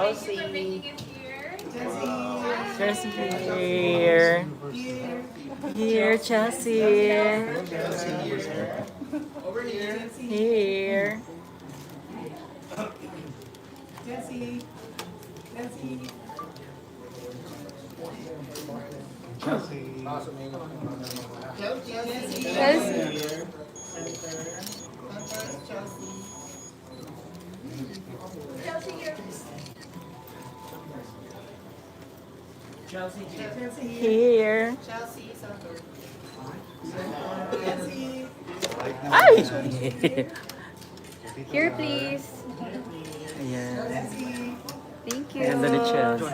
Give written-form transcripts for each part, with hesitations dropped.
Chelsea. Thank you for making it here. Chelsea here. Here, Chelsea. Over here. Here. Jessie. Jessie. Chelsea here. Chelsea. Here. Chelsea. Center. Ay! Here, please. Ayan. Thank you. Ganda ni Chelsea.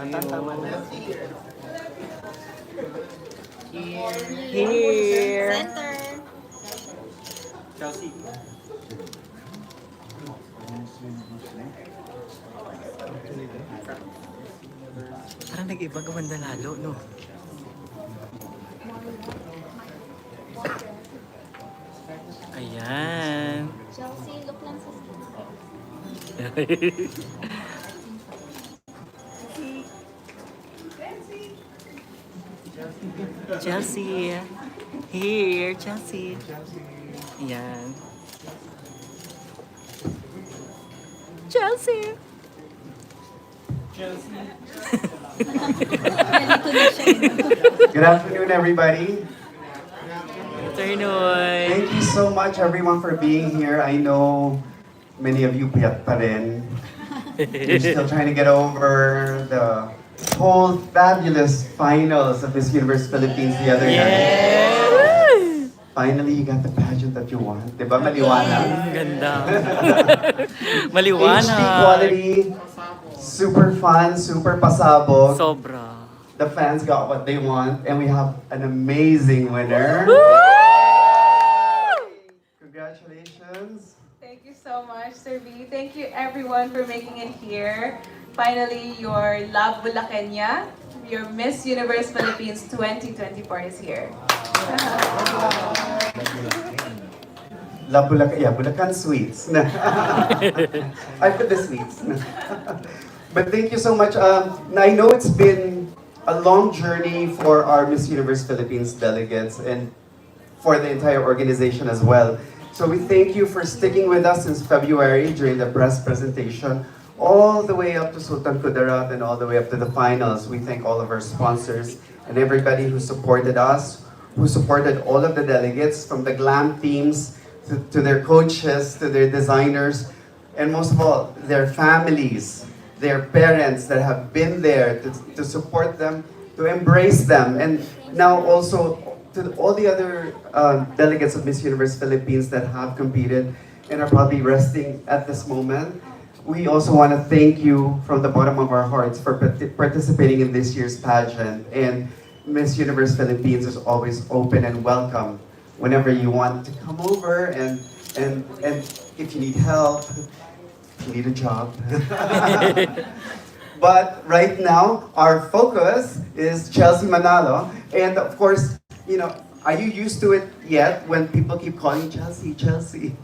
Here. Center. Chelsea. Parang nag-iba gumanda lalo, no? Ayan. Chelsea, look lang sa Chelsea. Here, Chelsea. Ayan. Chelsea. Good afternoon, everybody. Afternoon. Thank you so much, everyone, for being here. I know many of you piyat pa rin. You're still trying to get over the whole fabulous finals of Miss Universe Philippines the other night. Yes! Finally, you got the pageant that you want. Diba, maliwanag? Ang ganda. HD Maliwanag. quality, super fun, super pasabog. Sobra. The fans got what they want, and we have an amazing winner. Congratulations. Thank you so much, Sir V. Thank you everyone for making it here. Finally, your Love Bulakenya, your Miss Universe Philippines 2024 is here. La Bulakan, yeah, Bulakan sweets. I put the sweets. But thank you so much. I know it's been a long journey for our Miss Universe Philippines delegates and for the entire organization as well. So we thank you for sticking with us since February during the press presentation, all the way up to Sultan Kudarat and all the way up to the finals. We thank all of our sponsors and everybody who supported us, who supported all of the delegates, from the glam teams to their coaches, to their designers, and most of all, their families, their parents that have been there to support them, to embrace them, and now also to all the other delegates of Miss Universe Philippines that have competed and are probably resting at this moment. We also want to thank you from the bottom of our hearts for participating in this year's pageant. And Miss Universe Philippines is always open and welcome whenever you want to come over and if you need help, if you need a job. But right now, our focus is Chelsea Manalo. And of course, you know, are you used to it yet when people keep calling Chelsea, Chelsea?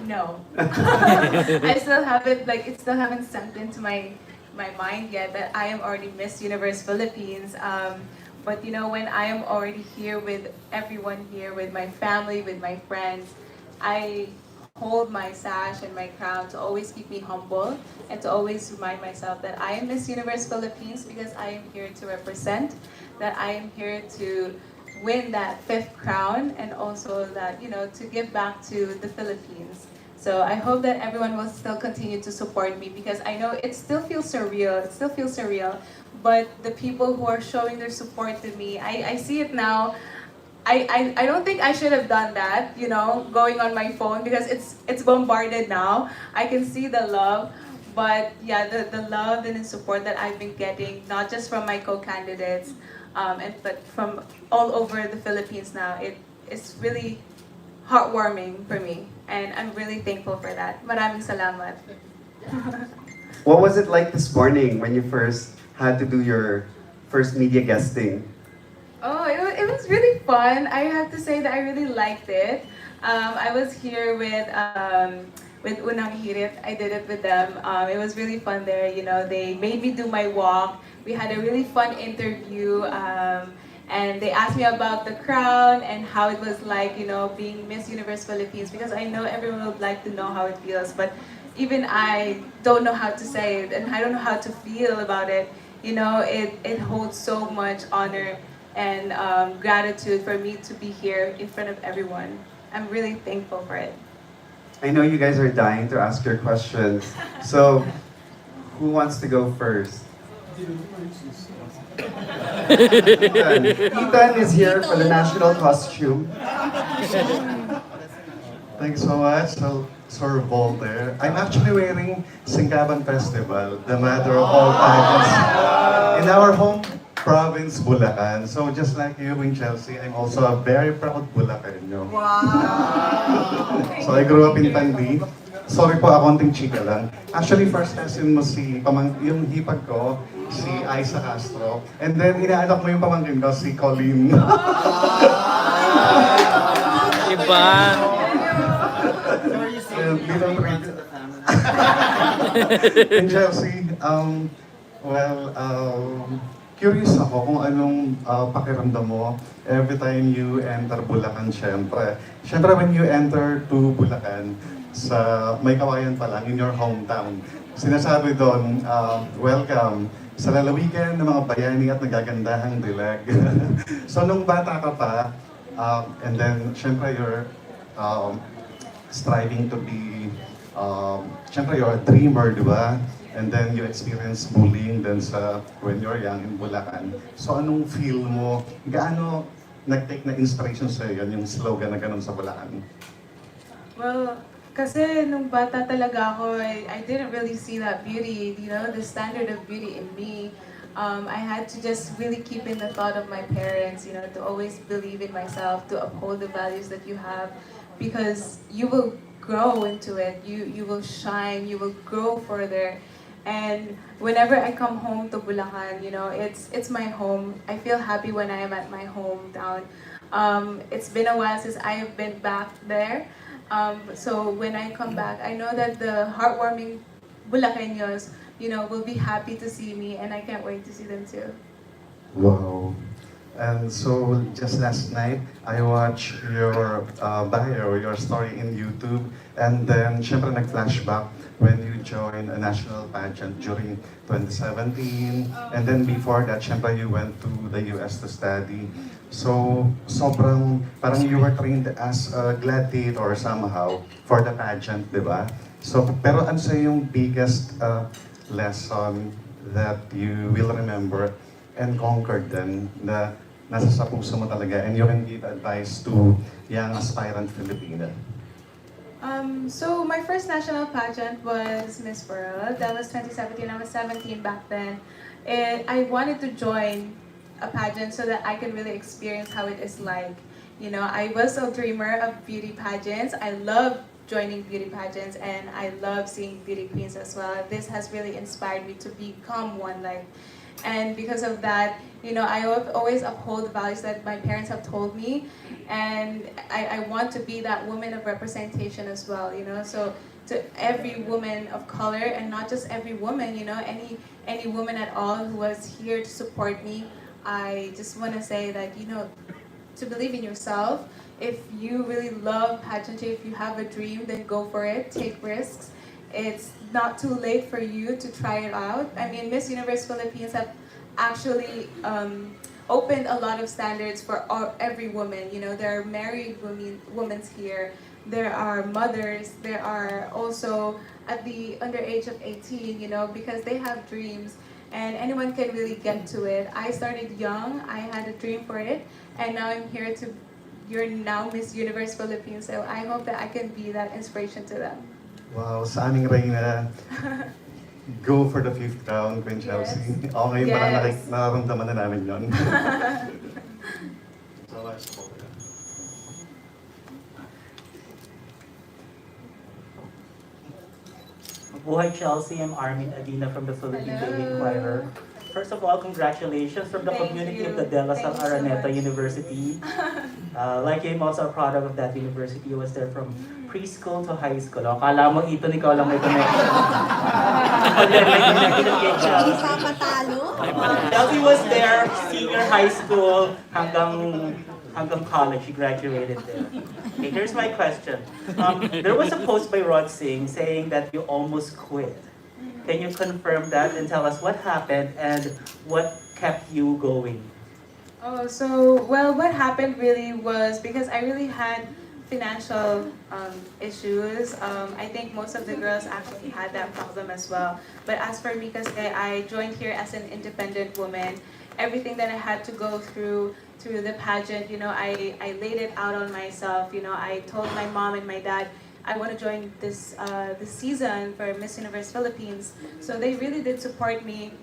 No. I still haven't, it still haven't sunk into my mind yet that I am already Miss Universe Philippines. But you know, when I am already here with everyone here, with my family, with my friends, I hold my sash and my crown to always keep me humble and to always remind myself that I am Miss Universe Philippines because I am here to represent, that I am here to win that 5th crown, and also that, you know, to give back to the Philippines. So I hope that everyone will still continue to support me because I know it still feels surreal. It still feels surreal. But the people who are showing their support to me, I see it now. I don't think I should have done that, you know, going on my phone because it's bombarded now. I can see the love. But yeah, the love and the support that I've been getting, not just from my co-candidates, but from all over the Philippines now, it's really heartwarming for me. And I'm really thankful for that. Maraming salamat. What was it like this morning when you first had to do your first media guesting? Oh, it was really fun. I have to say that I really liked it. I was here with with Unang Hirit. I did it with them. It was really fun there. You know, they made me do my walk. We had a really fun interview. And they asked me about the crown and how it was like, you know, being Miss Universe Philippines, because I know everyone would like to know how it feels, but even I don't know how to say it, and I don't know how to feel about it. You know, it holds so much honor and gratitude for me to be here in front of everyone. I'm really thankful for it. I know you guys are dying to ask your questions. So, who wants to go first? Ethan. Ethan is here for the national costume. Thanks so much, Sir Voltaire. I'm actually wearing Singkaban Festival, the mother of all pageants, in our home province, Bulakan. So just like you in Chelsea, I'm also a very proud Bulacanyo. So I grew up in Tandi. Sorry po, konting chika lang. Actually, first lesson mo yung hipag ko, si Aiza Castro. And then, inaanak mo yung pamangkin ko, si Colleen. Iba. Little treat. In Chelsea, curious ako kung anong pakiramdam mo every time you enter Bulacan, syempre. Syempre, when you enter to Bulacan, sa may kawayan pa lang, in your hometown, sinasabi doon, welcome sa lalawigan ng mga bayani at nagagandahang dilag. So, nung bata ka pa, and then, syempre, you're striving to be, syempre, you're a dreamer, di ba? And then you experience bullying then when you're young in Bulacan. So anong feel mo? Gaano nag-take na inspiration sa iyo yung slogan na ganun sa Bulacan? Well, kasi nung bata talaga ako, I didn't really see that beauty, you know, the standard of beauty in me. I had to just really keep in the thought of my parents, you know, to always believe in myself, to uphold the values that you have, because you will grow into it, you will shine, you will grow further. And whenever I come home to Bulacan, you know, it's my home. I feel happy when I am at my hometown. It's been a while since I have been back there. So when I come back, I know that the heartwarming Bulacanos, you know, will be happy to see me, and I can't wait to see them too. Wow. And so just last night, I watched your bio, your story in YouTube, and then syempre nag-flashback when you joined a national pageant during 2017, and then before that, syempre you went to the US to study. So sobrang parang you were trained as a gladiator somehow for the pageant, di ba? So pero ano sa yung biggest lesson that you will remember and conquered then na nasa sa puso mo talaga and you can give advice to young aspirant Filipina? So my first national pageant was Miss World. That was 2017. I was 17 back then. And I wanted to join a pageant so that I can really experience how it is like. You know, I was a dreamer of beauty pageants. I love joining beauty pageants and I love seeing beauty queens as well. This has really inspired me to become one like. And because of that, you know, I always uphold the values that my parents have told me, and I want to be that woman of representation as well, you know. So to every woman of color, and not just every woman, you know, any woman at all who was here to support me, I just want to say that, you know, to believe in yourself. If you really love pageantry, if you have a dream, then go for it, take risks. It's not too late for you to try it out. I mean, Miss Universe Philippines have actually opened a lot of standards for every woman. You know, there are married women here. There are mothers. There are also at the underage of 18, you know, because they have dreams and anyone can really get to it. I started young. I had a dream for it. And now I'm here to, you're now Miss Universe Philippines. So I hope that I can be that inspiration to them. Wow, sa aming Reyna, go for the 5th round, Queen Chelsea. Yes. Oo, ngayon parang Yes. nararamdaman na namin yun. So much po. Mabuhay Chelsea, I'm Armin Adina from the Philippine Daily Inquirer. first of all, congratulations from the Thank community you. of the De La Salle Thank you so Araneta much. University. Like I'm also a product of that university. I was there from preschool to high school. O, kala mo ito, ikaw lang may connection. Ako din may connection kay Chelsea. Chelsea was there, senior high school, hanggang college. She graduated there. Okay, here's my question. There was a post by Rod Singh saying that you almost quit. Can you confirm that and tell us what happened and what kept you going? Oh, so, well, what happened really was because I really had financial issues. I think most of the girls actually had that problem as well. But as for me, because I joined here as an independent woman, everything that I had to go through the pageant, I laid it out on myself. I told my mom and my dad, I want to join this season for Miss Universe Philippines. So they really did support me.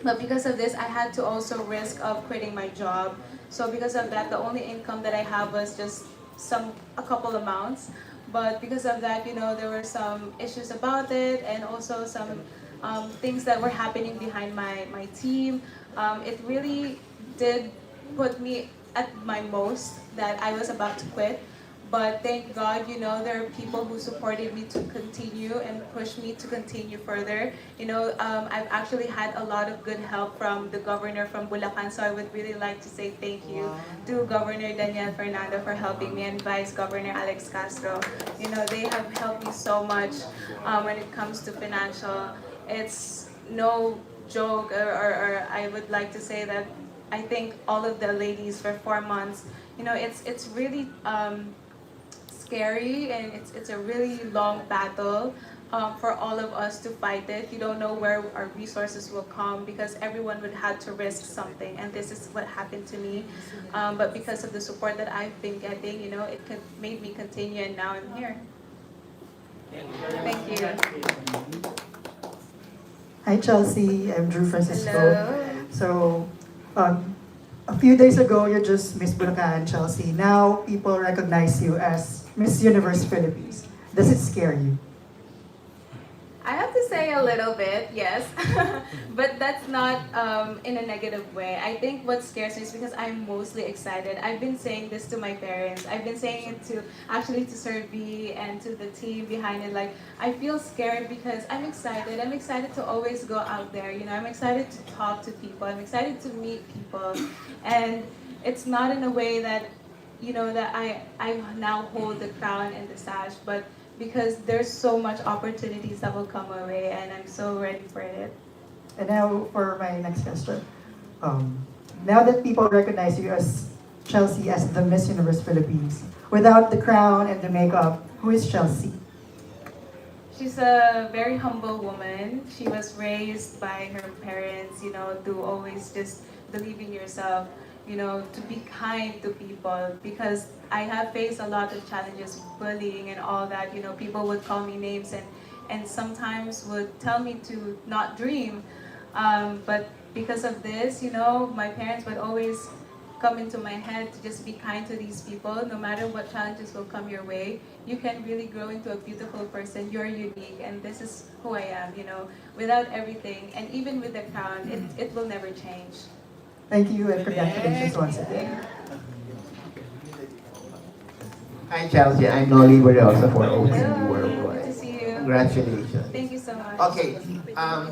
But because of this, I had to also risk of quitting my job. So because of that, the only income that I have was just a couple amounts. But because of that, there were some issues about it, and also some things that were happening behind my team. It really did put me at my most that I was about to quit. But thank God, there are people who supported me to continue and push me to continue further. I've actually had a lot of good help from the governor from Bulakan, so I would really like to say thank you to Governor Daniel Fernando for helping me, and Vice Governor Alex Castro. They have helped me so much when it comes to financial. It's no joke, or I would like to say that I think all of the ladies for 4 months, it's really scary, and it's a really long battle for all of us to fight it. You don't know where our resources will come because everyone would have to risk something, and this is what happened to me. But because of the support that I've been getting, it made me continue, and now I'm here. Thank you. Hi Chelsea, I'm Drew Francisco. Hello. So, a few days ago, you just Miss Bulakan, Chelsea. Now, people recognize you as Miss Universe Philippines. Does it scare you? I have to say a little bit, yes, but that's not in a negative way. I think what scares me is because I'm mostly excited. I've been saying this to my parents. I've been saying it to Sir B and to the team behind it. Like, I feel scared because I'm excited. I'm excited to always go out there. I'm excited to talk to people. I'm excited to meet people, and it's not in a way that that I now hold the crown and the sash, but because there's so much opportunities that will come my way, and I'm so ready for it. And now for my next question. Now that people recognize you as Chelsea as the Miss Universe Philippines, without the crown and the makeup, who is Chelsea? She's a very humble woman. She was raised by her parents, to always just believe in yourself, to be kind to people, because I have faced a lot of challenges, bullying and all that. People would call me names, and sometimes would tell me to not dream. But because of this, my parents would always come into my head to just be kind to these people. No matter what challenges will come your way, you can really grow into a beautiful person. You're unique, and this is who I am, without everything. And even with the crown, it will never change. Thank you and congratulations once again. Hi Chelsea, I'm Nolly Barrosa for OCD Hello, good to Worldwide. see you. Congratulations. Thank you so much. Okay,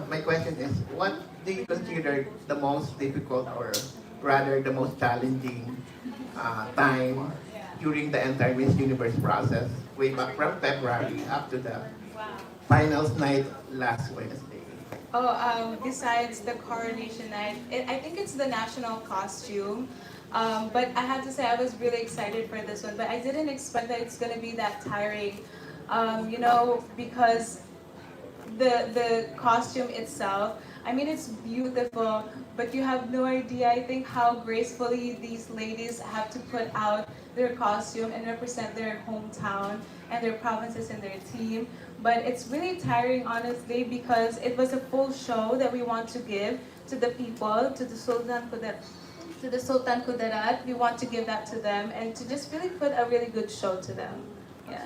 my question is, what do you consider the most difficult, or rather the most challenging time during the entire Miss Universe process, way back from February up to the finals night last Wednesday? Besides the coronation night, I think it's the national costume. But I have to say I was really excited for this one, but I didn't expect that it's gonna be that tiring. Because the costume itself, I mean, it's beautiful, but you have no idea, I think, how gracefully these ladies have to put out their costume and represent their hometown and their provinces and their team. But it's really tiring, honestly, because it was a full show that we want to give to the people, to the Sultan Kudarat. We want to give that to them, and to just really put a really good show to them. Yeah.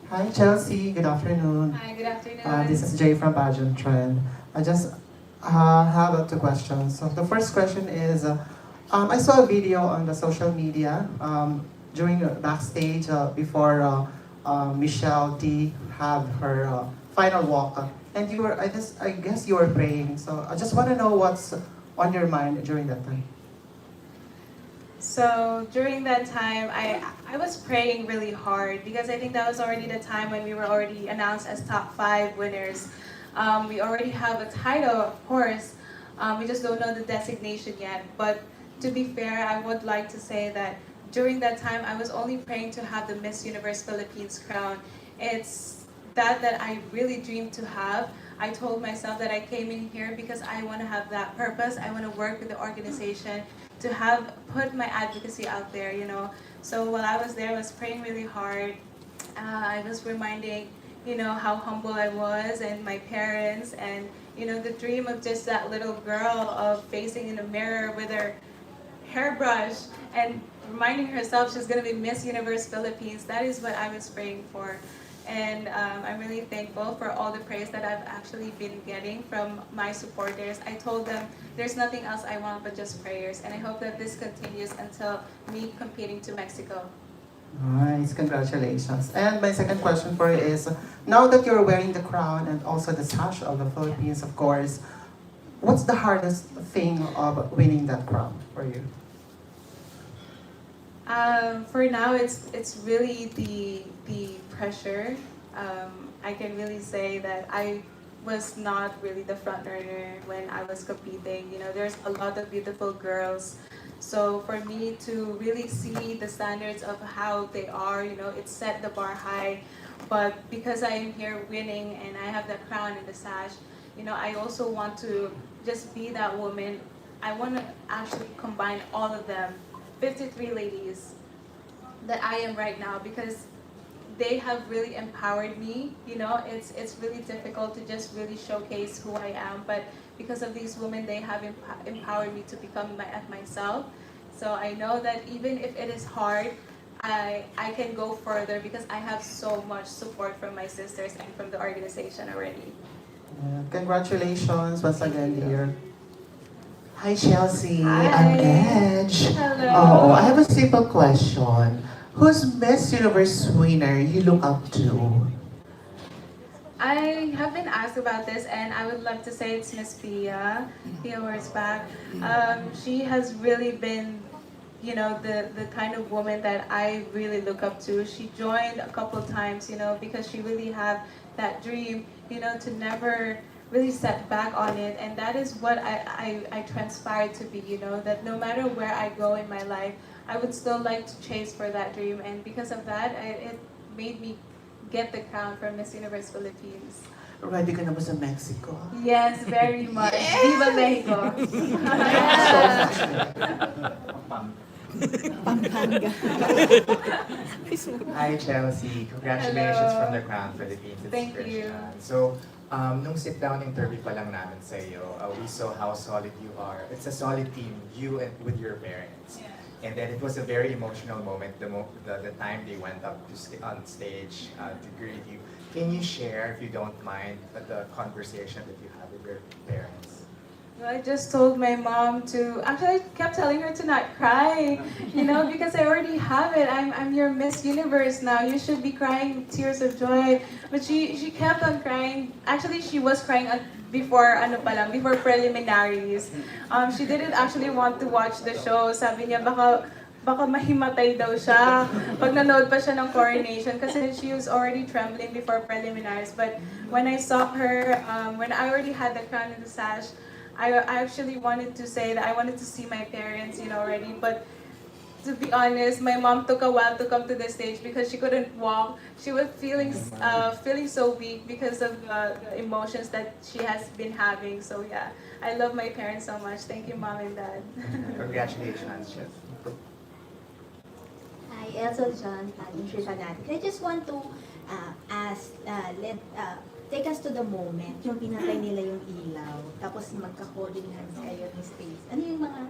Hi Chelsea, good afternoon. Hi, good afternoon. This is Jay from Pageant Trend. I just have two questions. So the first question is, I saw a video on the social media during backstage before Michelle D had her final walk, and you were, I guess you were praying. So I just want to know what's on your mind during that time. So during that time, I was praying really hard because I think that was already the time when we were already announced as top 5 winners. We already have a title, of course. We just don't know the designation yet. But to be fair, I would like to say that during that time, I was only praying to have the Miss Universe Philippines crown. It's that I really dreamed to have. I told myself that I came in here because I want to have that purpose. I want to work with the organization to have put my advocacy out there, you know. So while I was there, I was praying really hard. I was reminding, you know, how humble I was and my parents, and you know, the dream of just that little girl of facing in the mirror with her hairbrush and reminding herself she's going to be Miss Universe Philippines. That is what I was praying for. And I'm really thankful for all the praise that I've actually been getting from my supporters. I told them there's nothing else I want but just prayers. And I hope that this continues until me competing to Mexico. Nice, congratulations. And my second question for you is, now that you're wearing the crown and also the sash of the Philippines, of course, what's the hardest thing of winning that crown for you? For now, it's really the pressure. I can really say that I was not really the front runner when I was competing. You know, there's a lot of beautiful girls. So for me to really see the standards of how they are, you know, it set the bar high. But because I am here winning and I have the crown and the sash, you know, I also want to just be that woman. I want to actually combine all of them, 53 ladies that I am right now, because they have really empowered me. You know, it's really difficult to just really showcase who I am, but because of these women, they have empowered me to become myself. So I know that even if it is hard, I can go further because I have so much support from my sisters and from the organization already. Congratulations once again, dear. Hi, Chelsea. Hi. I'm Edge. Hello. Oh, I have a simple question. Who's Miss Universe winner you look up to? I have been asked about this, and I would love to say it's Miss Pia Wurtzbach. She has really been, you know, the kind of woman that I really look up to. She joined a couple of times, you know, because she really had that dream, you know, to never really set back on it. And that is what I transpired to be, you know, that no matter where I go in my life, I would still like to chase for that dream. And because of that, it made me get the crown for Miss Universe Philippines. Ready ka na ba sa Mexico? Yes, very much. Viva Mexico! Hi Chelsea, congratulations Hello. from the Crown Philippines. It's Thank you. Christian. So, nung sit-down interview pa lang namin sa iyo, we saw how solid you are. It's a solid team, you and with your parents. And then it was a very emotional moment, the time they went up to on stage to greet you. Can you share, if you don't mind, the conversation that you had with your parents? Well, I just told my mom to, actually I kept telling her to not cry, you know, because I already have it. I'm your Miss Universe now. You should be crying tears of joy. But she kept on crying. Actually, she was crying before before preliminaries. She didn't actually want to watch the show. Sabi niya baka mahimatay daw siya pag nanood pa siya ng Coronation kasi she was already trembling before preliminaries. But when I saw her, when I already had the crown and the sash, I actually wanted to say that I wanted to see my parents, you know, already. But to be honest, my mom took a while to come to the stage because she couldn't walk. She was feeling so weak because of the emotions that she has been having. So yeah, I love my parents so much. Thank you, Mom and Dad. Congratulations, Chelsea. Hi, Elsa John, Industry Fanatic. I just want to take us to the moment, yung pinatay nila yung ilaw, tapos magka-holding hands kayo ni Stace. Ano yung mga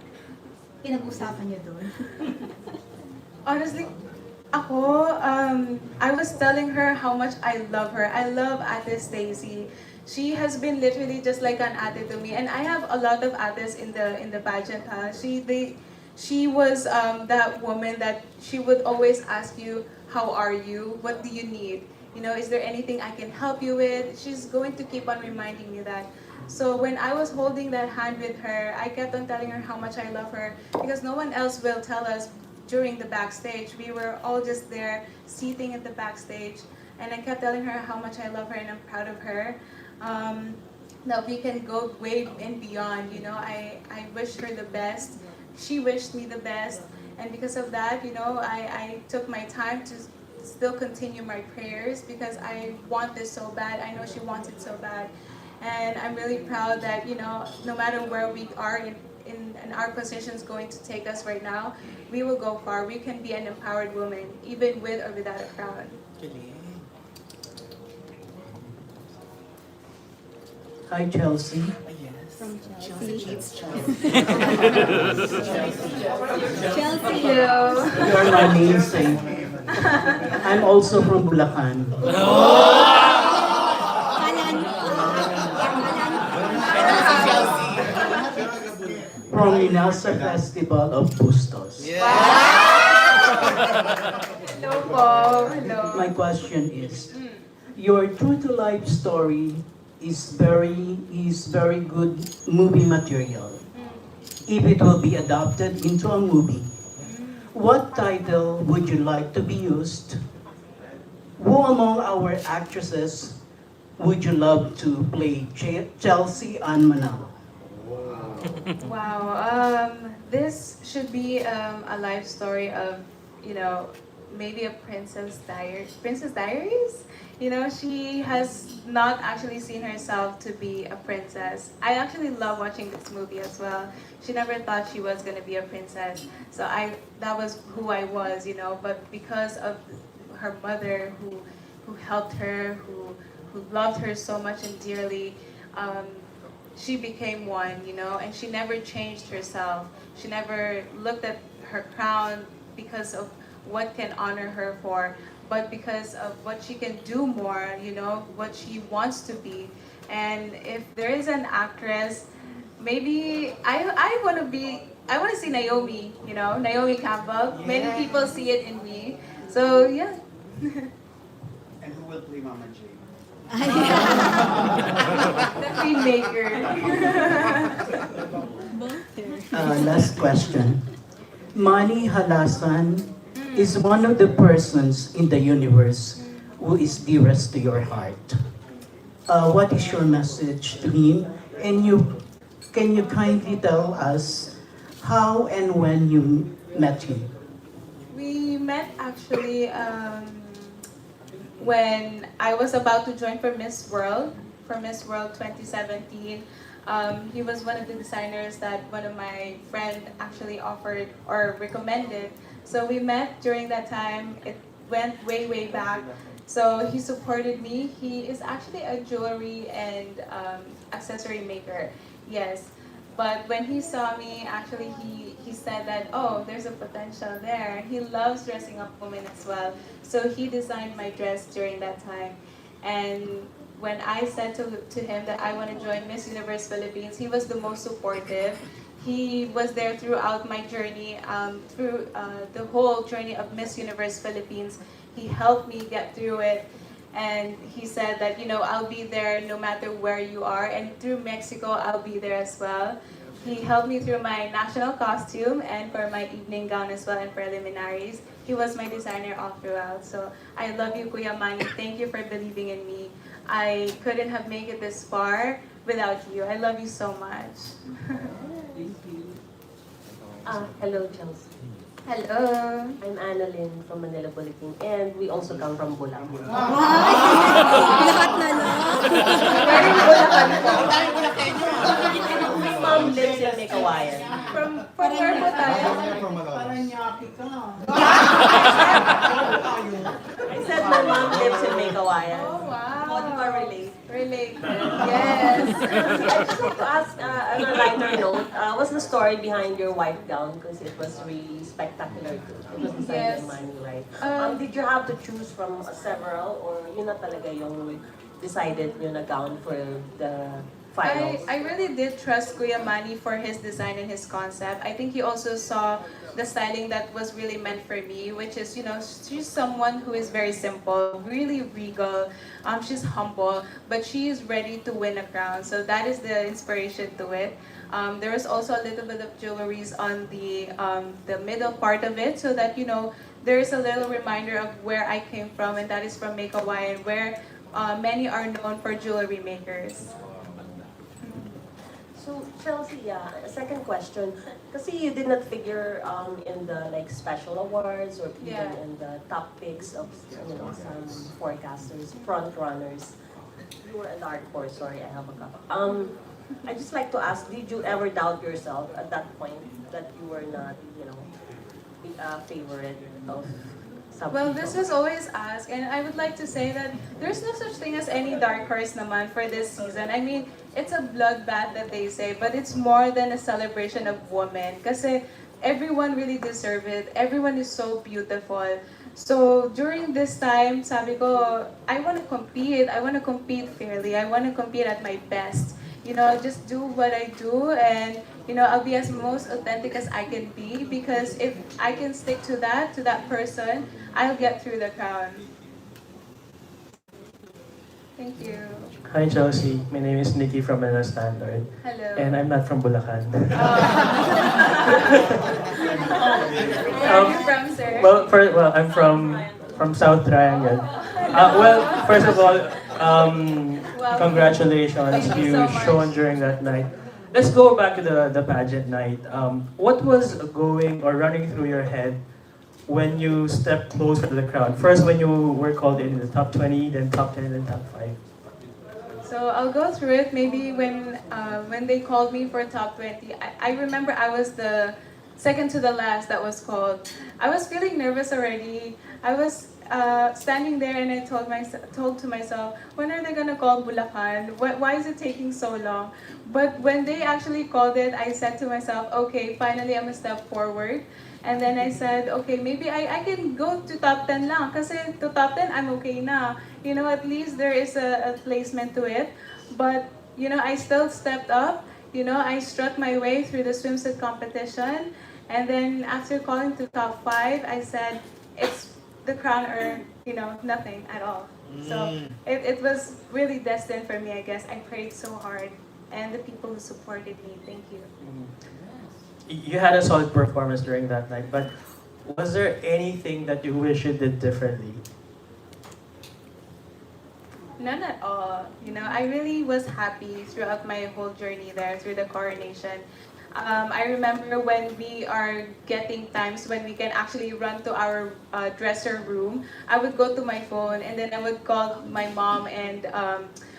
pinag-usapan niyo doon? Honestly, I was telling her how much I love her. I love Ate Stacy. She has been literally just like an ate to me, and I have a lot of ates in the pageant. She was that woman that she would always ask you, "How are you? What do you need? You know, is there anything I can help you with?" She's going to keep on reminding me that. So when I was holding that hand with her, I kept on telling her how much I love her because no one else will tell us during the backstage. We were all just there, sitting at the backstage, and I kept telling her how much I love her and I'm proud of her. That we can go way and beyond. You know, I wished her the best. She wished me the best, and because of that, you know, I took my time to still continue my prayers because I want this so bad. I know she wants it so bad, and I'm really proud that, you know, no matter where we are in our positions going to take us right now, we will go far. We can be an empowered woman, even with or without a crown. Hi, Chelsea. From Chelsea. Thank you. You're my namesake. I'm also from Bulakan. From Inasa Festival of Bustos. Hello po. Hello. My question is, your true-to-life story is very good movie material. If it will be adapted into a movie, what title would you like to be used? Who among our actresses would you love to play Chelsea and Manalo? Wow. This should be a life story of, you know, maybe a Princess Diaries. You know, she has not actually seen herself to be a princess. I actually love watching this movie as well. She never thought she was gonna be a princess. So that was who I was, you know. But because of her mother, who helped her, who loved her so much and dearly, she became one, you know. And she never changed herself. She never looked at her crown because of what can honor her for, but because of what she can do more, you know, what she wants to be. And if there is an actress, maybe I want to see Naomi, you know, Naomi Campbell. Yeah. Many people see it in me. So yeah. And who will play Mama Jane? The filmmaker. Last question. Manny Halasan is one of the persons in the universe who is dearest to your heart. What is your message to him? And can you kindly tell us how and when you met him? We met actually when I was about to join for Miss World 2017. He was one of the designers that one of my friend actually offered or recommended. So we met during that time. It went way, way back. So he supported me. He is actually a jewelry and accessory maker. Yes. But when he saw me, actually he said that, oh, there's a potential there. He loves dressing up women as well. So he designed my dress during that time. And when I said to him that I want to join Miss Universe Philippines, he was the most supportive. He was there throughout my journey, through the whole journey of Miss Universe Philippines. He helped me get through it. And he said that, you know, I'll be there no matter where you are. And through Mexico, I'll be there as well. He helped me through my national costume and for my evening gown as well and preliminaries. He was my designer all throughout. So I love you, Kuya Manny. Thank you for believing in me. I couldn't have made it this far without you. I love you so much. Hello, Chelsea. Hello. I'm Annalyn from Manila Bulletin, and we also come from Bulakan. Lahat na lang. Where in Bulacan po? My mom lives in Mekawayan. From where po tayo? I said my mom lives in Mekawayan. Oh, wow. di ba relate? Related, yes. I just like to ask, on a lighter note, what's the story behind your white gown? Because it was really spectacular too. It was designed by Yes. Manny, right? Um, Did you have to choose from several, or yun na talaga yung decided nyo na gown for the finals? I really did trust Kuya Manny for his design and his concept. I think he also saw the styling that was really meant for me, which is, she's someone who is very simple, really regal. She's humble, but she is ready to win a crown. So that is the inspiration to it. There was also a little bit of jewelries on the middle part of it, so that there is a little reminder of where I came from, and that is from Make Hawaiian, where many are known for jewelry makers. So Chelsea, a second question. Kasi you did not figure in the special awards or even Yeah. in the top picks of some forecasters, front runners. You were a dark horse. Sorry, I have a cup. I just like to ask, did you ever doubt yourself at that point that you were not, a favorite of some Well, people? this was always asked, and I would like to say that there's no such thing as any dark horse naman for this season. I mean, it's a bloodbath that they say, but it's more than a celebration of women. Kasi everyone really deserves it. Everyone is so beautiful. So during this time, sabi ko, I want to compete. I want to compete fairly. I want to compete at my best. Just do what I do, and I'll be as most authentic as I can be, because if I can stick to that person, I'll get through the crown. Thank you. Hi Chelsea, my name is Nikki from Manila Standard. Hello. And I'm not from Bulacan. Where are you from, sir? Well, I'm from South Triangle. Well, first of all, congratulations. Thank you You so much. shone during that night. Let's go back to the pageant night. What was going or running through your head when you stepped closer to the crowd? First, when you were called in the top 20, then top 10, then top 5. So I'll go through it. Maybe when they called me for top 20, I remember I was the second to the last that was called. I was feeling nervous already. I was standing there, and I told to myself, when are they gonna call Bulakan? Why is it taking so long? But when they actually called it, I said to myself, okay, finally I'm a step forward. And then I said, okay, maybe I can go to top 10 lang. Kasi to top 10, I'm okay na. At least there is a placement to it. But, I still stepped up. I struck my way through the swimsuit competition. And then after calling to top 5, I said, it's the crown or, nothing at all. So it was really destined for me, I guess. I prayed so hard. And the people who supported me, thank you. You had a solid performance during that night, but was there anything that you wish you did differently? None at all. I really was happy throughout my whole journey there, through the coronation. I remember when we are getting times when we can actually run to our dresser room, I would go to my phone, and then I would call my mom and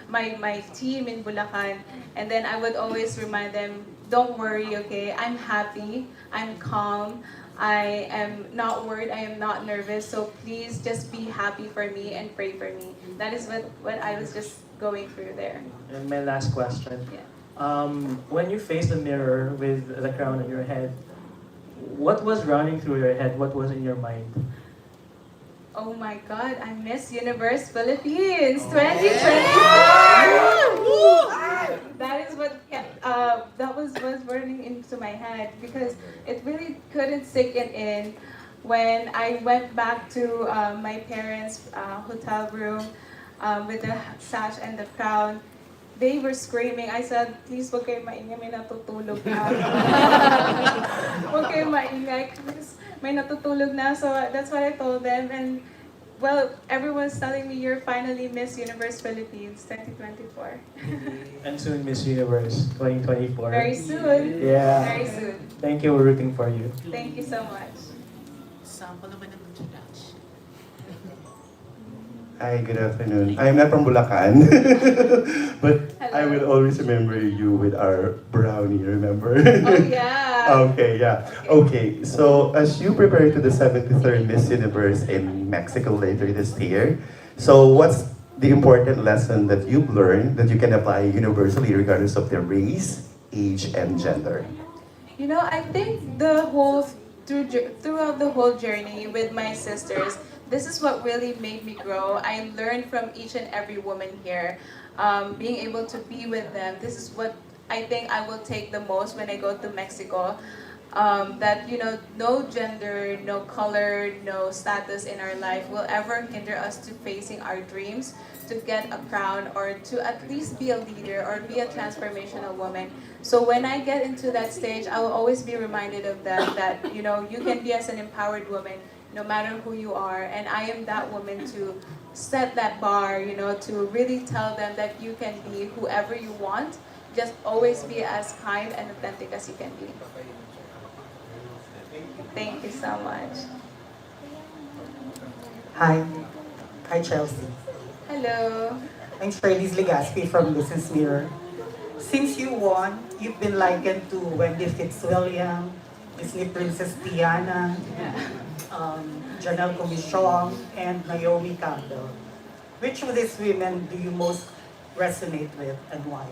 my team in Bulacan, and then I would always remind them, don't worry, okay? I'm happy, I'm calm, I am not worried, I am not nervous, so please just be happy for me and pray for me. That is what I was just going through there. And my last question. Yeah. When you face the mirror with the crown on your head, what was running through your head? What was in your mind? Oh my God, I'm Miss Universe Philippines 2024! That is what that was running into my head, because it really couldn't sink it in when I went back to my parents' hotel room with the sash and the crown. They were screaming. I said, please wag kayo maingay, may natutulog na. Wag kayo maingay, please. May natutulog na. So that's what I told them. And well, everyone's telling me you're finally Miss Universe Philippines 2024. And soon Miss Universe 2024. Very soon. Yeah. Very soon. Thank you, we're rooting for you. Thank you so much. Sample naman ng introduction. Hi, good afternoon. I'm not from Bulacan, but I Hello. will always remember you with our brownie, remember? Oh yeah. Okay, yeah. Okay, so as you prepare to the 73rd Miss Universe in Mexico later this year, so what's the important lesson that you've learned that you can apply universally regardless of their race, age, and gender? You know, I think throughout the whole journey with my sisters, this is what really made me grow. I learned from each and every woman here. Being able to be with them, this is what I think I will take the most when I go to Mexico. That no gender, no color, no status in our life will ever hinder us to facing our dreams, to get a crown, or to at least be a leader or be a transformational woman. So when I get into that stage, I will always be reminded of that you can be as an empowered woman no matter who you are, and I am that woman to set that bar, to really tell them that you can be whoever you want. Just always be as kind and authentic as you can be. Thank you so much. Hi. Hi, Chelsea. Hello. I'm Shirley's Legaspi from Business Mirror. Since you won, you've been likened to Wendy Fitzwilliam, Disney Princess Diana, Janelle Comishong, and Naomi Campbell. Which of these women do you most resonate with and why?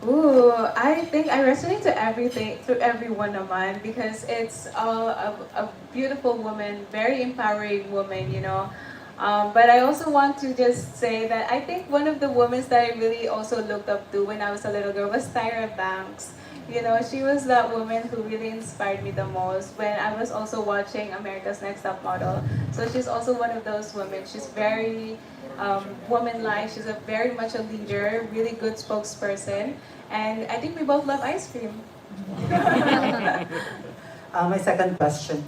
Ooh, I think I resonate to everyone naman, because it's all a beautiful woman, very empowering woman. But I also want to just say that I think one of the women that I really also looked up to when I was a little girl was Tyra Banks. She was that woman who really inspired me the most when I was also watching America's Next Top Model. So she's also one of those women. She's very woman-like. She's very much a leader, really good spokesperson. And I think we both love ice cream. My second question.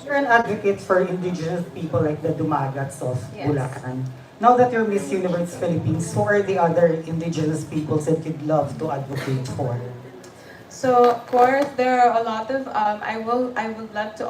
You're an advocate for indigenous people like the Dumagats of Yes. Bulakan. Now that you're Miss Universe Philippines, who are the other indigenous peoples that you'd love to advocate for? So of course there are a lot of I would love to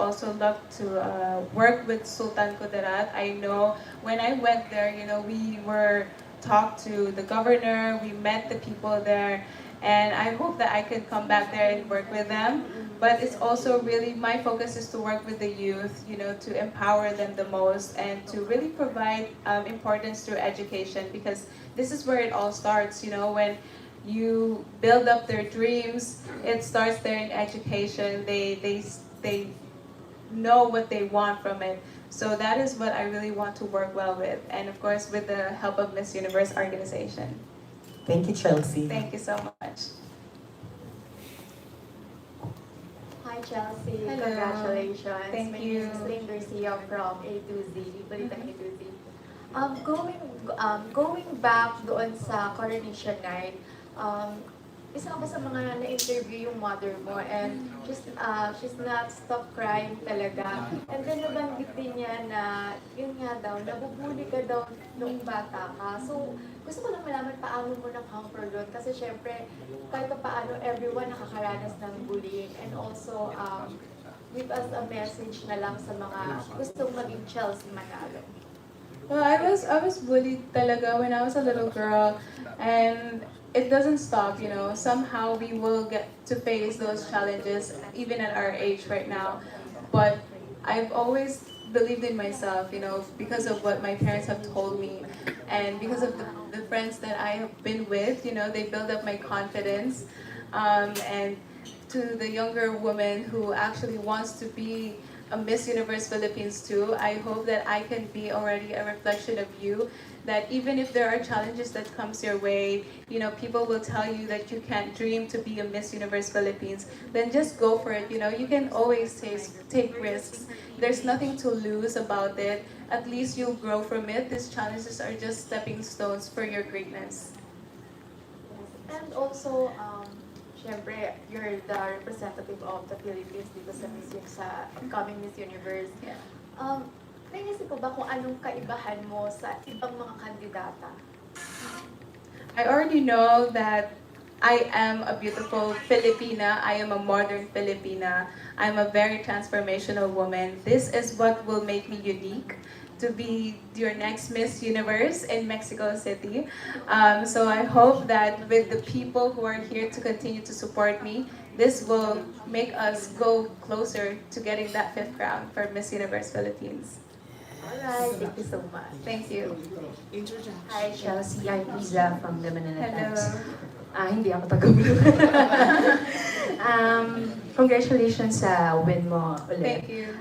work with Sultan Kudarat. I know when I went there, we were talked to the governor, we met the people there, and I hope that I can come back there and work with them. But it's also really my focus is to work with the youth, to empower them the most and to really provide importance through education, because this is where it all starts. When you build up their dreams, it starts there in education. They know what they want from it. So that is what I really want to work well with, and of course with the help of Miss Universe organization. Thank you, Chelsea. Thank you so much. Hi Chelsea, Hello. congratulations. Thank My you. name is Lynn Garcia from A to Z, Balitang A to Z. Going back doon sa Coronation night, isa ka ba sa mga na-interview yung mother mo, and she's not stop crying talaga. And then nabanggit din niya na, yun nga daw, nabubuli ka daw nung bata ka. So, gusto ko lang malaman paano mo na-counter doon. Kasi syempre, kahit pa paano, everyone nakakaranas ng bullying. And also, give us a message na lang sa mga gustong maging Chelsea Manalo. Well, I was bullied talaga when I was a little girl, and it doesn't stop. Somehow we will get to face those challenges even at our age right now. But I've always believed in myself, because of what my parents have told me, and because of the friends that I have been with. They build up my confidence, and to the younger woman who actually wants to be a Miss Universe Philippines too, I hope that I can be already a reflection of you, that even if there are challenges that comes your way, people will tell you that you can't dream to be a Miss Universe Philippines, then just go for it. You can always take risks. There's nothing to lose about it. At least you'll grow from it. These challenges are just stepping stones for your greatness. And also, syempre, you're the representative of the Philippines dito sa upcoming Miss Universe. Yeah. Naisip ko ba kung anong kaibahan mo sa ibang mga kandidata? I already know that I am a beautiful Filipina. I am a modern Filipina. I'm a very transformational woman. This is what will make me unique to be your next Miss Universe in Mexico City. So I hope that with the people who are here to continue to support me, this will make us go closer to getting that 5th crown for Miss Universe Philippines. Alright, thank you so much. Thank you. Hi, Chelsea. I'm Liza from the Manila Hello. Times. Hindi ako taga-Bulakan. Congratulations sa win mo ulit. Thank you.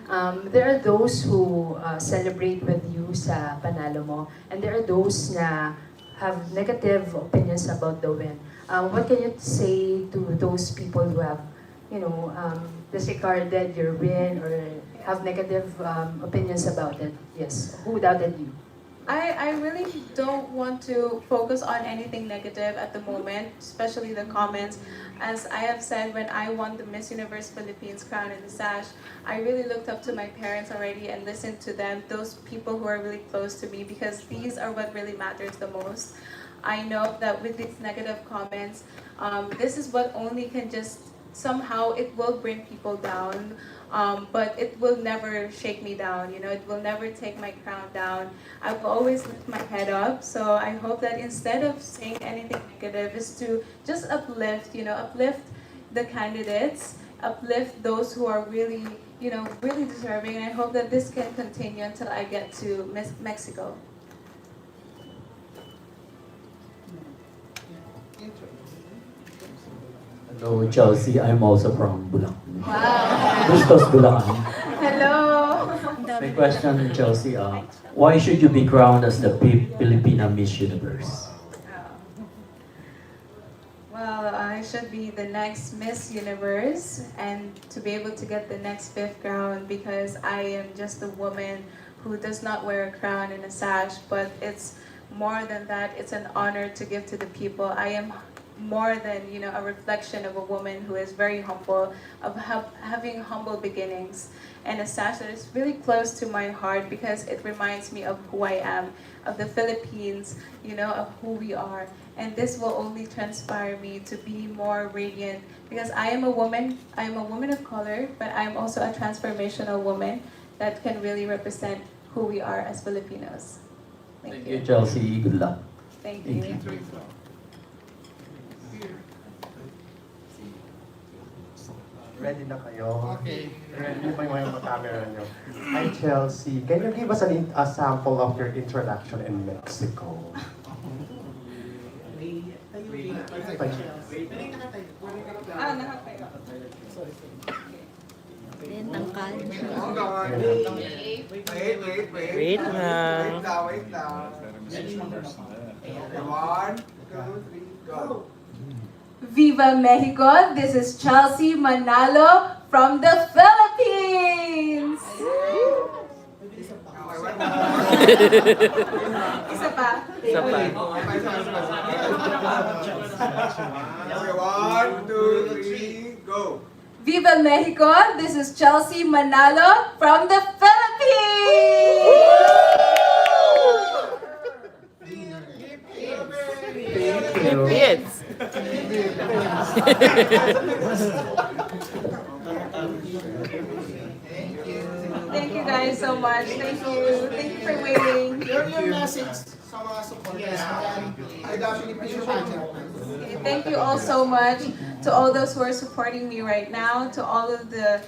There are those who celebrate with you sa panalo mo, and there are those na have negative opinions about the win. What can you say to those people who have, disregarded your win or have negative opinions about it? Yes, who doubted you? I really don't want to focus on anything negative at the moment, especially the comments. As I have said, when I won the Miss Universe Philippines crown in the sash, I really looked up to my parents already and listened to them, those people who are really close to me, because these are what really matters the most. I know that with these negative comments, this is what only can just, somehow it will bring people down. But it will never shake me down, it will never take my crown down. I will always lift my head up. So I hope that instead of saying anything negative is to just uplift, uplift the candidates, uplift those who are really, really deserving. And I hope that this can continue until I get to Mexico. Hello, Chelsea. I'm also from Bulakan. Wow. Gustos, Bulakan. Hello. My question, Chelsea, why should you be crowned as the Filipina Miss Universe? Well, I should be the next Miss Universe and to be able to get the next 5th crown, because I am just a woman who does not wear a crown and a sash, but it's more than that. It's an honor to give to the people. I am more than a reflection of a woman who is very humble, of having humble beginnings, and a sash that is really close to my heart because it reminds me of who I am, of the Philippines, of who we are. And this will only transpire me to be more radiant, because I am a woman of color, but I am also a transformational woman that can really represent who we are as Filipinos. Thank you, Chelsea. Good luck. Thank you. Ready na kayo? Okay. Ready pa yung camera nyo. Hi, Chelsea. Can you give us a sample of your introduction in Mexico? Nakatayo. Then, tangkal. Hold on. Wait lang. Wait lang. 1, 2, 3, go. Viva Mexico! This is Chelsea Manalo from the Philippines! Isa pa. Isa pa. 1, 2, 3, go. Viva Mexico! This is Chelsea Manalo from the Philippines! Yes. Thank you guys so much. Thank you. Thank you for waiting. Your message sa mga supporters I'd actually appreciate it. Thank you all so much to all those who are supporting me right now, to all of the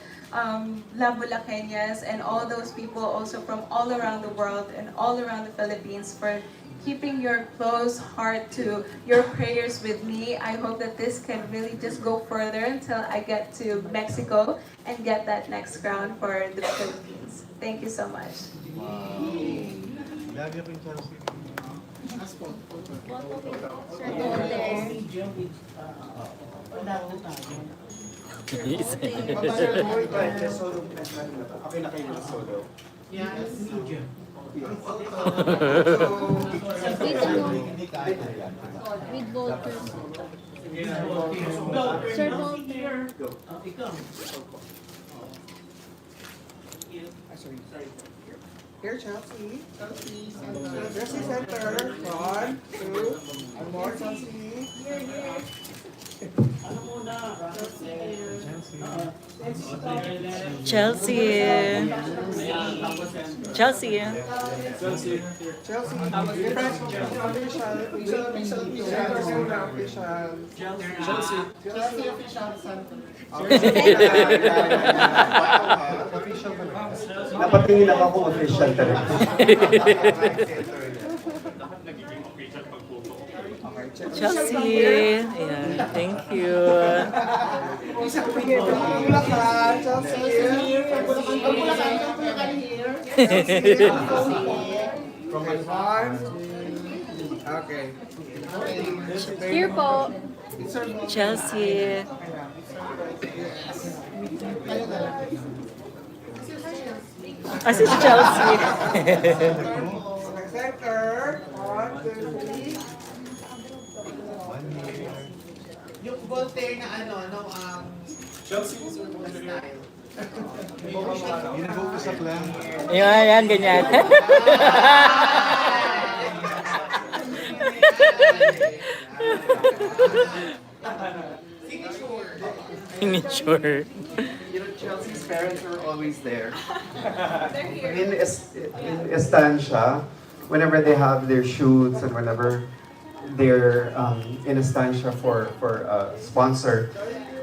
La Bulakeñas and all those people also from all around the world and all around the Philippines for keeping your close heart to your prayers with me. I hope that this can really just go further until I get to Mexico and get that next crown for the Philippines. Thank you so much. Okay na kayo ng solo? Medium. With Volker. Sir Volker. Here, Chelsea. Chelsea center. 1, 2, and more, Chelsea. Chelsea. Chelsea. Chelsea official. official talaga. Napatingin ako kung official talaga. Chelsea, ayan, thank you. From my farm. Okay. Here po. Chelsea. Si Chelsea. Yung Voltaire na ano, nung Chelsea style. Ginag-uusap lang. Ayan, ganyan. Signature. You know, Chelsea's parents are always there. In Estancia, whenever they have their shoots and whenever they're in Estancia for a sponsor,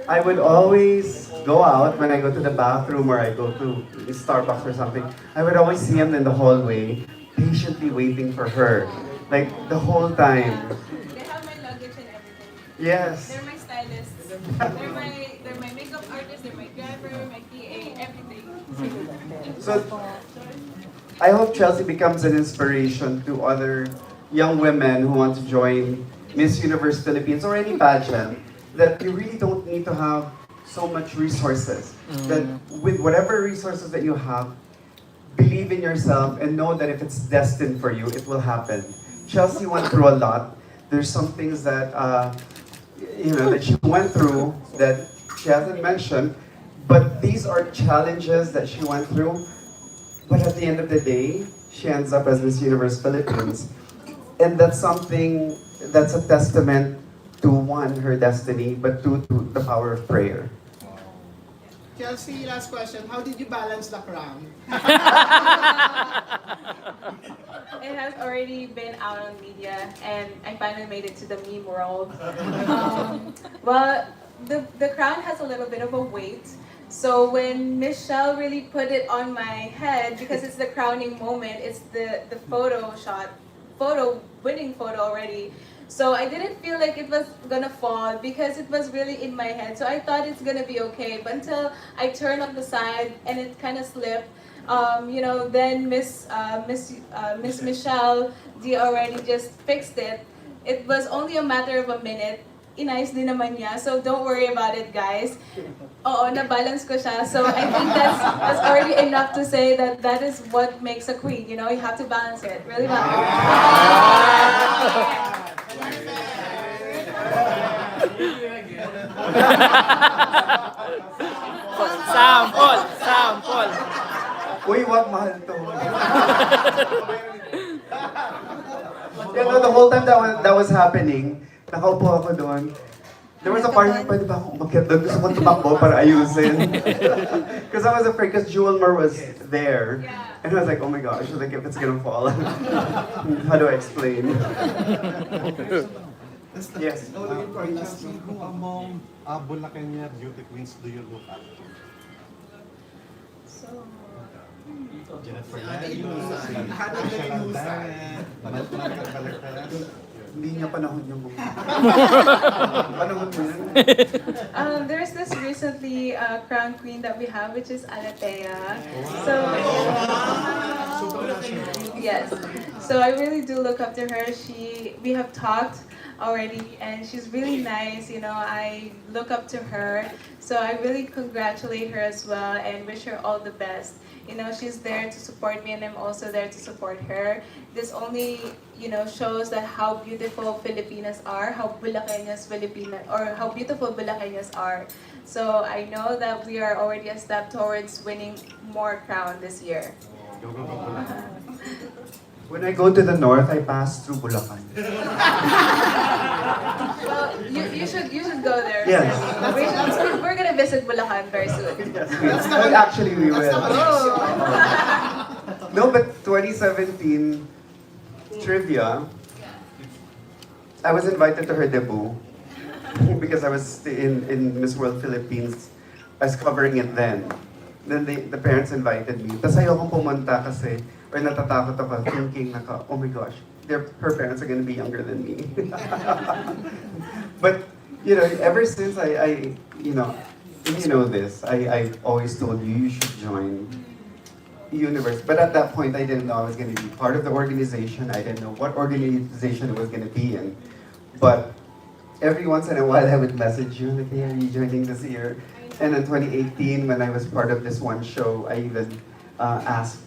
I would always go out when I go to the bathroom or I go to Starbucks or something. I would always see him in the hallway, patiently waiting for her, like the whole time. They have my luggage and everything. Yes. They're my stylists. They're my makeup artist, they're my driver, my PA, everything. So, I hope Chelsea becomes an inspiration to other young women who want to join Miss Universe Philippines or any pageant, that you really don't need to have so much resources. That with whatever resources that you have, believe in yourself and know that if it's destined for you, it will happen. Chelsea went through a lot. There's some things that that she went through that she hasn't mentioned, but these are challenges that she went through. But at the end of the day, she ends up as Miss Universe Philippines. And that's something, that's a testament to one, her destiny, but two, to the power of prayer. Chelsea, last question. How did you balance the crown? It has already been out on media, and I finally made it to the meme world. Well, the crown has a little bit of a weight. So when Michelle really put it on my head, because it's the crowning moment, it's the winning photo already. So I didn't feel like it was gonna fall because it was really in my head. So I thought it's gonna be okay, but until I turned on the side and it kind of slipped. Then Miss Michelle D already just fixed it. It was only a matter of a minute. Inayos din naman niya, so don't worry about it, guys. Oo, na-balance ko siya. So I think that's already enough to say that is what makes a queen. You know, you have to balance it. Really balance. Sample. Uy, wag mahal to. The whole time that was happening, nakaupo ako doon. There was a part na pwede ba akong umakyat doon? Gusto ko tumakbo para ayusin. Because I was afraid, because Jewelmer was there. And I was like, oh my gosh, like if it's gonna fall. How do I explain? Yes. Lastly, who among Bulakan beauty queens do you look up to? Jennifer Hindi niya panahon yung panahon mo yan. There's this recently crown queen that we have, which is Alatea. So yes, so I really do look up to her. We have talked already, and she's really nice. You know, I look up to her, so I really congratulate her as well and wish her all the best. You know, she's there to support me, and I'm also there to support her. This only, shows that how beautiful Filipinas are, how beautiful Bulakeñas are. So I know that we are already a step towards winning more crown this year. When I go to the north, I pass through Bulakan. Well, you should go there. Yes. We're gonna visit Bulacan very soon. Yes, actually, we will. No, but 2017 trivia, I was invited to her debut because I was in Miss World Philippines. I was covering it then. Then the parents invited me. Tapos ayokong pumunta kasi, or natatakot ako thinking, oh my gosh, her parents are gonna be younger than me. But, you know, ever since you know, and you know this, I always told you, you should join Universe. But at that point, I didn't know I was gonna be part of the organization. I didn't know what organization it was gonna be in. But every once in a while, I would message you, like, hey, are you joining this year? And in 2018, when I was part of this one show, I even asked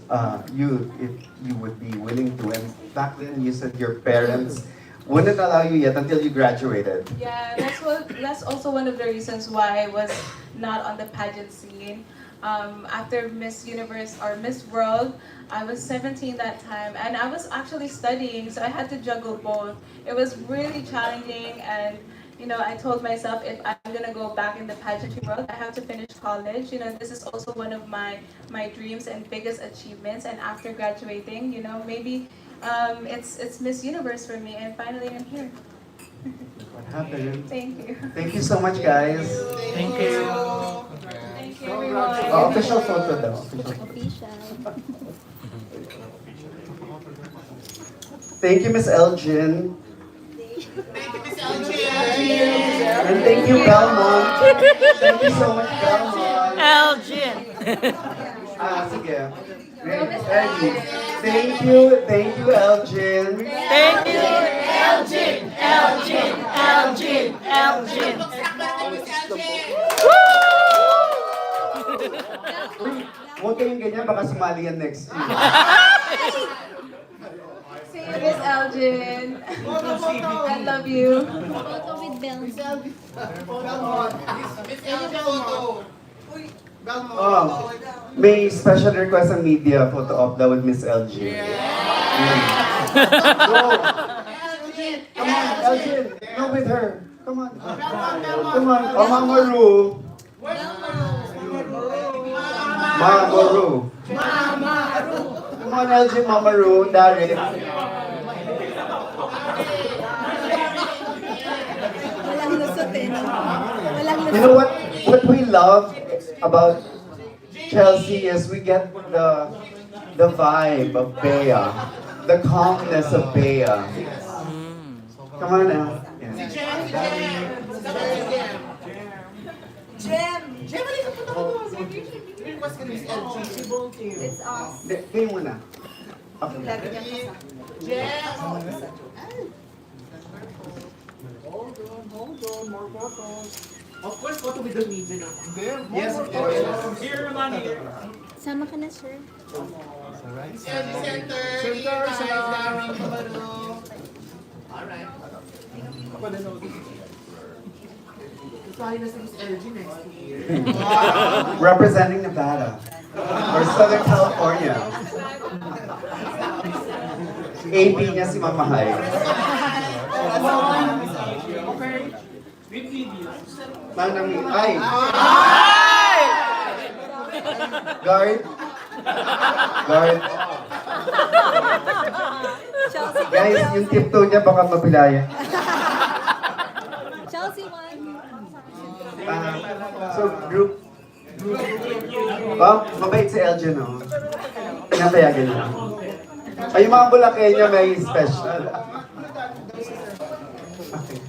you if you would be willing to. And back then, you said your parents wouldn't allow you yet until you graduated. Yeah, that's also one of the reasons why I was not on the pageant scene. After Miss Universe or Miss World, I was 17 that time, and I was actually studying, so I had to juggle both. It was really challenging, and you know, I told myself if I'm gonna go back in the pageantry world, I have to finish college. You know, this is also one of my dreams and biggest achievements. And after graduating, you know, maybe it's Miss Universe for me, and finally I'm here. What happened? Thank you. Thank you so much, guys. Thank you. Thank you, everyone. Oh, official photo daw. Official. Thank you, Miss Elgin. And thank you, Belmont. Thank you so much, Belmont. Elgin. Sige. Elgin. Thank you, Elgin. Thank you, Elgin. Elgin. Elgin. Elgin. Huwag kayong ganyan, baka sumali yan next year. See you, Miss Elgin. I love you. Photo with Bell. Oh, may special request ang media photo op daw with Miss LG. Go! Come on, Elgin! Go with her. Come on. Come on. Oh, Mama Ru. Mama Ru. Come on, Elgin, Mama Ru. Darren. Walang lusot eh, no? Walang lusot. You know what we love about Chelsea is we get the vibe of Bea, the calmness of Bea. Come on now. Yeah. It's us. Kayo muna. Yung lagi niyang kasama. Hold on, more photos. Of course, photo with the media na. Yes, of course. Here, man, here. Sama ka na, sir. Center. Alright. Next year. Representing Nevada or Southern California. AP niya si Mama Hai. Okay. With video. Ay! Guard. Guys, yung tiptoe niya baka mapilaya. Chelsea won. So, group. Oh, mabait si Elgin, no? Pinapayagan niya. Ay, yung mga Bulakan niya may special.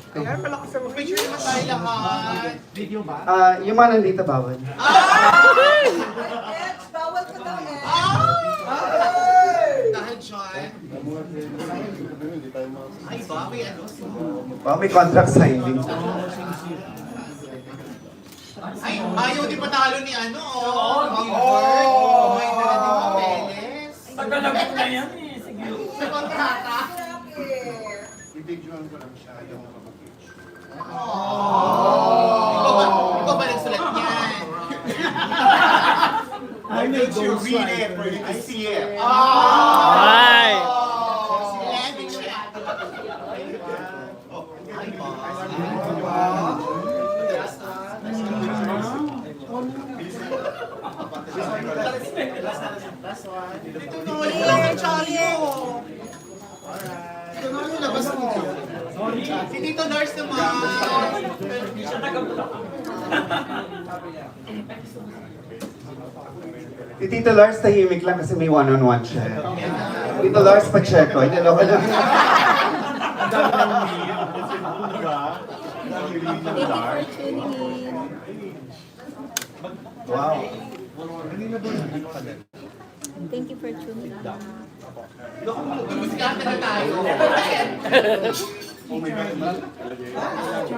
Kaya pala kasi mag-picture naman tayo lahat. Video ba? Yung mga nandito bawal. Bawal ka daw eh. Dahil John. Ay ba, may ano? May contract signing. Ay, ayaw di patalo ni ano, oh. May dala ni Papeles. Pagkalabot na yan eh. Sige. Sa kontrata. I-videoan ko lang siya yung Ikaw ba nagsulat niyan? I made you read it for you to see it. Ay! Si Tito Nurse naman. Si Tito Lars tahimik lang kasi may one-on-one siya. Tito Lars Pacheco, hindi lang wala. Thank you for tuning in. Wow. Thank you for tuning in. Diskarte na tayo. Oh my God.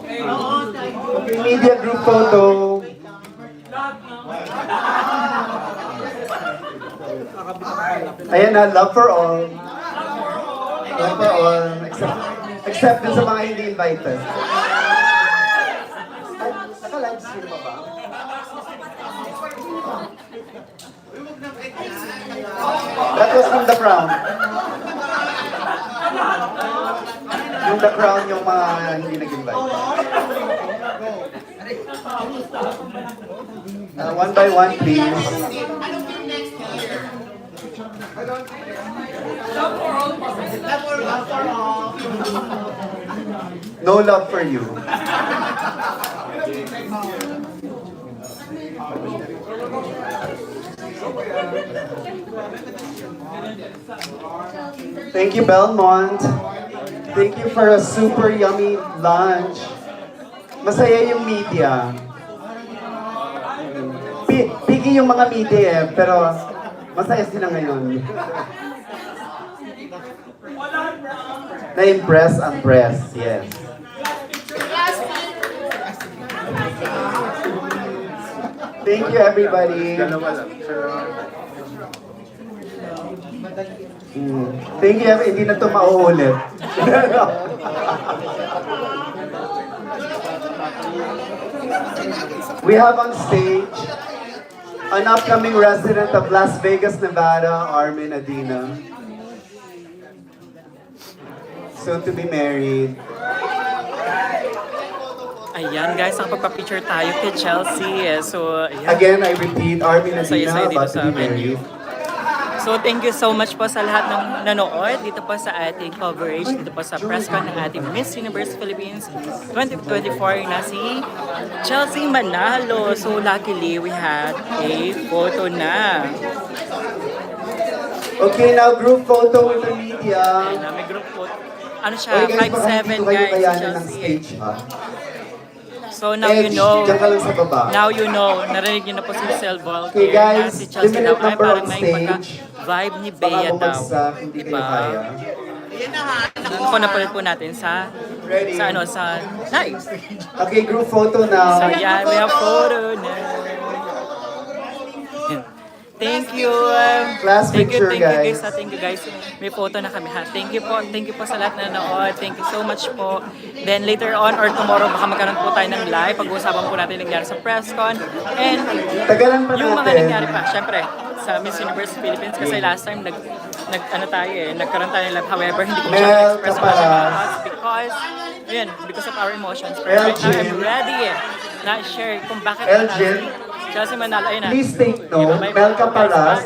Okay, media group photo. Ayan na, love for all. Love for all. Except dun sa mga hindi invited. Naka-live stream pa ba? That was from The Crown. Yung The Crown, yung mga hindi nag-invite. One by one, please. Anong team next year? Love for all. Love for all. No love for you. Thank you, Belmont. Thank you for a super yummy lunch. Masaya yung media. Pigi yung mga media eh, pero masaya sila ngayon. Na-impress ang press, yes. Thank you, everybody. Thank you, hindi na ito mauulit. We have on stage an upcoming resident of Las Vegas, Nevada, Armin Adina. Soon to be married. Ayan guys, nakapagpa-picture tayo kay Chelsea. So, ayan. Again, I repeat, Armin Adina Saya-saya dito about sa to be married. So thank you so much po sa lahat ng nanood dito po sa ating coverage, dito po sa Presscon ng ating Miss Universe Philippines 2024 na si Chelsea Manalo. So luckily, we had a photo na. Okay, now group photo with the media. Ayan na, may group photo. Ano siya, Okay, guys, baka 5'7" hindi ko kayo guys, si kayanin ng Chelsea. stage, ha? So now you know, Diyan ka lang sa baba. now you know, narinig niyo na po si Sel Voltaire Okay, guys, na si Chelsea limited daw ay number parang on may stage. pagka-vibe ni Baka Bea daw. bumagsak, hindi kayo kaya. Doon po napalit po natin sa sa live. Okay, group photo now. So yeah, we have photo now. Thank you. Class Thank you, picture, guys. Thank you guys. May photo na kami ha. Thank you po sa lahat na nanood. Thank you so much po. Then later on or tomorrow baka magkaroon po tayo ng live. Pag-uusapan po natin yung nangyari sa Presscon. And Tagalan pa yung mga natin. nangyari pa, syempre, sa Miss Universe Philippines kasi last time nagkaroon tayo ng live. However, hindi ko siya express on our thoughts because of our emotions. Pero right now, I'm ready na share kung bakit Elgin, Chelsea Manalo, ayun na. please take note, Diba, may Mel Caparas, mga guys,